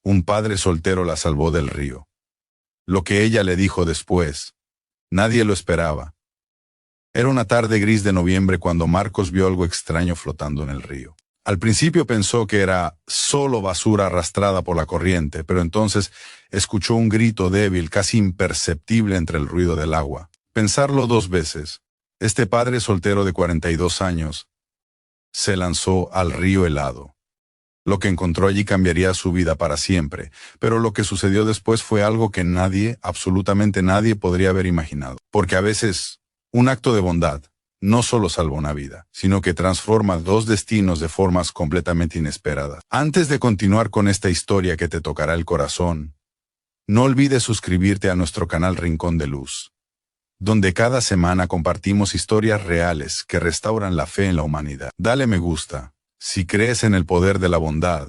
Un padre soltero la salvó del río. Lo que ella le dijo después, nadie lo esperaba. Era una tarde gris de noviembre cuando Marcos vio algo extraño flotando en el río. Al principio pensó que era solo basura arrastrada por la corriente, pero entonces escuchó un grito débil, casi imperceptible entre el ruido del agua. Pensarlo dos veces, este padre soltero de 42 años se lanzó al río helado. Lo que encontró allí cambiaría su vida para siempre, pero lo que sucedió después fue algo que nadie, absolutamente nadie, podría haber imaginado. Porque a veces, un acto de bondad no solo salva una vida, sino que transforma dos destinos de formas completamente inesperadas. Antes de continuar con esta historia que te tocará el corazón, no olvides suscribirte a nuestro canal Rincón de Luz, donde cada semana compartimos historias reales que restauran la fe en la humanidad. Dale me gusta si crees en el poder de la bondad,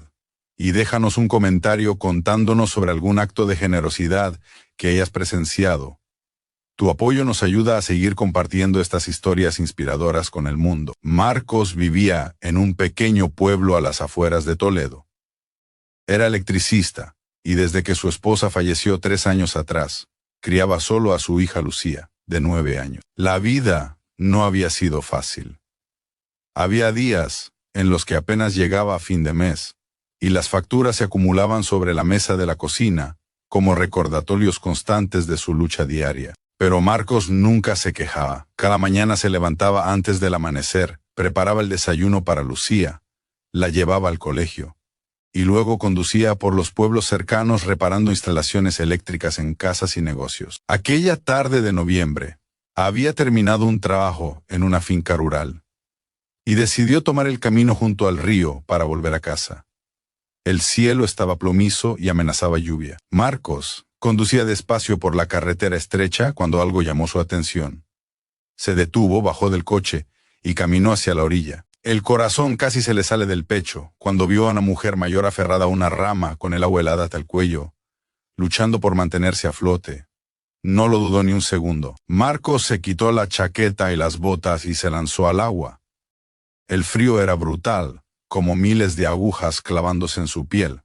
y déjanos un comentario contándonos sobre algún acto de generosidad que hayas presenciado. Tu apoyo nos ayuda a seguir compartiendo estas historias inspiradoras con el mundo. Marcos vivía en un pequeño pueblo a las afueras de Toledo. Era electricista, y desde que su esposa falleció 3 años atrás, criaba solo a su hija Lucía, de 9 años. La vida no había sido fácil. Había días en los que apenas llegaba a fin de mes, y las facturas se acumulaban sobre la mesa de la cocina, como recordatorios constantes de su lucha diaria. Pero Marcos nunca se quejaba. Cada mañana se levantaba antes del amanecer, preparaba el desayuno para Lucía, la llevaba al colegio, y luego conducía por los pueblos cercanos reparando instalaciones eléctricas en casas y negocios. Aquella tarde de noviembre, había terminado un trabajo en una finca rural, y decidió tomar el camino junto al río para volver a casa. El cielo estaba plomizo y amenazaba lluvia. Marcos conducía despacio por la carretera estrecha cuando algo llamó su atención. Se detuvo, bajó del coche y caminó hacia la orilla. El corazón casi se le sale del pecho cuando vio a una mujer mayor aferrada a una rama con el agua helada hasta el cuello, luchando por mantenerse a flote. No lo dudó ni un segundo. Marcos se quitó la chaqueta y las botas y se lanzó al agua. El frío era brutal, como miles de agujas clavándose en su piel.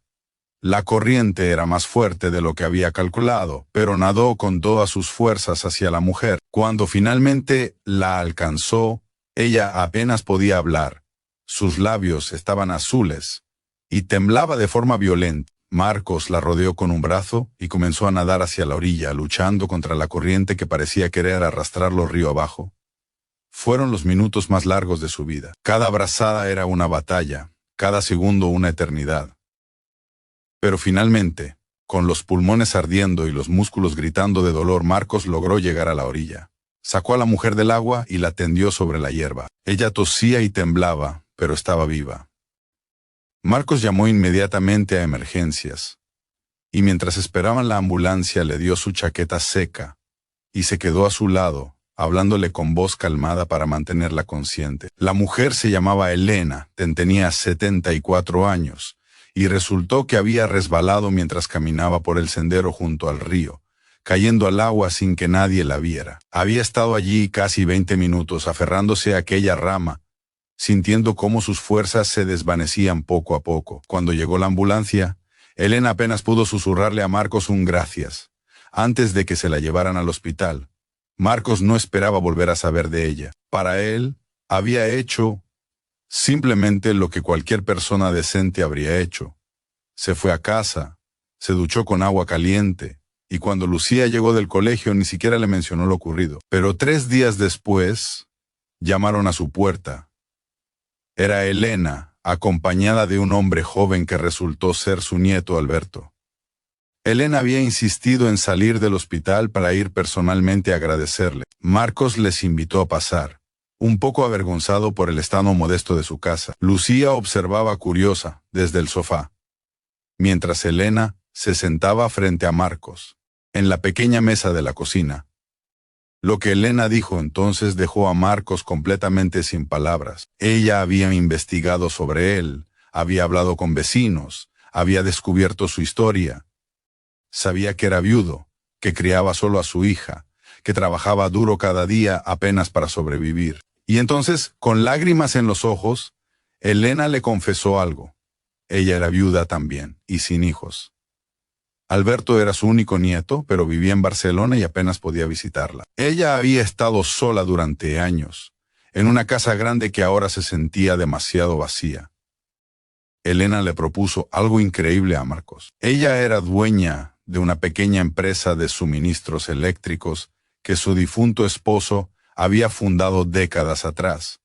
La corriente era más fuerte de lo que había calculado, pero nadó con todas sus fuerzas hacia la mujer. Cuando finalmente la alcanzó, ella apenas podía hablar. Sus labios estaban azules y temblaba de forma violenta. Marcos la rodeó con un brazo y comenzó a nadar hacia la orilla, luchando contra la corriente que parecía querer arrastrarlo río abajo. Fueron los minutos más largos de su vida. Cada brazada era una batalla, cada segundo una eternidad. Pero finalmente, con los pulmones ardiendo y los músculos gritando de dolor, Marcos logró llegar a la orilla. Sacó a la mujer del agua y la tendió sobre la hierba. Ella tosía y temblaba, pero estaba viva. Marcos llamó inmediatamente a emergencias, y mientras esperaban la ambulancia le dio su chaqueta seca, y se quedó a su lado, hablándole con voz calmada para mantenerla consciente. La mujer se llamaba Elena, tenía 74 años, y resultó que había resbalado mientras caminaba por el sendero junto al río, cayendo al agua sin que nadie la viera. Había estado allí casi 20 minutos aferrándose a aquella rama, sintiendo cómo sus fuerzas se desvanecían poco a poco. Cuando llegó la ambulancia, Elena apenas pudo susurrarle a Marcos un gracias, antes de que se la llevaran al hospital. Marcos no esperaba volver a saber de ella. Para él, había hecho simplemente lo que cualquier persona decente habría hecho. Se fue a casa, se duchó con agua caliente, y cuando Lucía llegó del colegio ni siquiera le mencionó lo ocurrido. Pero 3 días después, llamaron a su puerta. Era Elena, acompañada de un hombre joven que resultó ser su nieto Alberto. Elena había insistido en salir del hospital para ir personalmente a agradecerle. Marcos les invitó a pasar, un poco avergonzado por el estado modesto de su casa. Lucía observaba curiosa, desde el sofá, mientras Elena se sentaba frente a Marcos, en la pequeña mesa de la cocina. Lo que Elena dijo entonces dejó a Marcos completamente sin palabras. Ella había investigado sobre él, había hablado con vecinos, había descubierto su historia. Sabía que era viudo, que criaba solo a su hija, que trabajaba duro cada día apenas para sobrevivir. Y entonces, con lágrimas en los ojos, Elena le confesó algo. Ella era viuda también, y sin hijos. Alberto era su único nieto, pero vivía en Barcelona y apenas podía visitarla. Ella había estado sola durante años, en una casa grande que ahora se sentía demasiado vacía. Elena le propuso algo increíble a Marcos. Ella era dueña de una pequeña empresa de suministros eléctricos que su difunto esposo había fundado décadas atrás.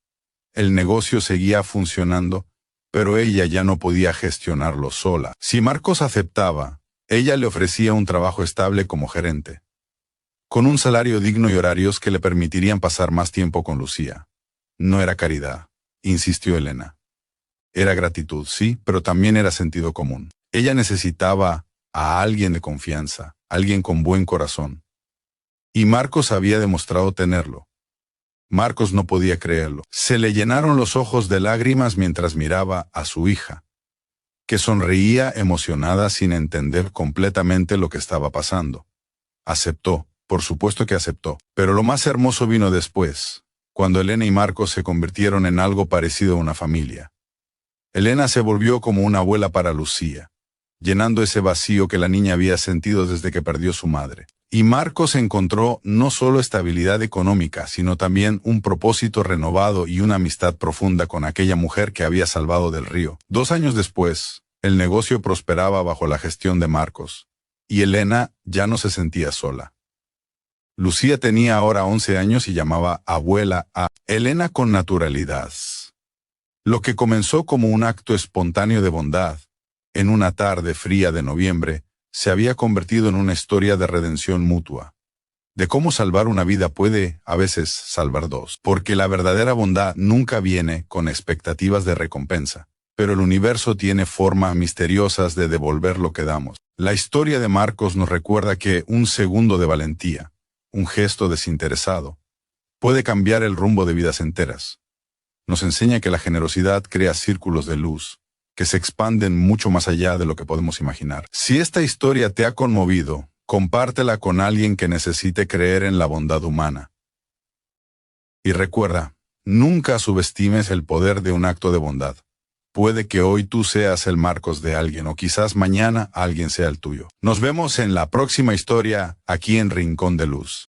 El negocio seguía funcionando, pero ella ya no podía gestionarlo sola. Si Marcos aceptaba, ella le ofrecía un trabajo estable como gerente, con un salario digno y horarios que le permitirían pasar más tiempo con Lucía. No era caridad, insistió Elena. Era gratitud, sí, pero también era sentido común. Ella necesitaba a alguien de confianza, alguien con buen corazón. Y Marcos había demostrado tenerlo. Marcos no podía creerlo. Se le llenaron los ojos de lágrimas mientras miraba a su hija, que sonreía emocionada sin entender completamente lo que estaba pasando. Aceptó, por supuesto que aceptó, pero lo más hermoso vino después, cuando Elena y Marcos se convirtieron en algo parecido a una familia. Elena se volvió como una abuela para Lucía, llenando ese vacío que la niña había sentido desde que perdió su madre. Y Marcos encontró no solo estabilidad económica, sino también un propósito renovado y una amistad profunda con aquella mujer que había salvado del río. 2 años después, el negocio prosperaba bajo la gestión de Marcos, y Elena ya no se sentía sola. Lucía tenía ahora 11 años y llamaba abuela a Elena con naturalidad. Lo que comenzó como un acto espontáneo de bondad, en una tarde fría de noviembre, se había convertido en una historia de redención mutua. De cómo salvar una vida puede, a veces, salvar 2. Porque la verdadera bondad nunca viene con expectativas de recompensa. Pero el universo tiene formas misteriosas de devolver lo que damos. La historia de Marcos nos recuerda que un segundo de valentía, un gesto desinteresado, puede cambiar el rumbo de vidas enteras. Nos enseña que la generosidad crea círculos de luz, que se expanden mucho más allá de lo que podemos imaginar. Si esta historia te ha conmovido, compártela con alguien que necesite creer en la bondad humana. Y recuerda, nunca subestimes el poder de un acto de bondad. Puede que hoy tú seas el Marcos de alguien o quizás mañana alguien sea el tuyo. Nos vemos en la próxima historia aquí en Rincón de Luz.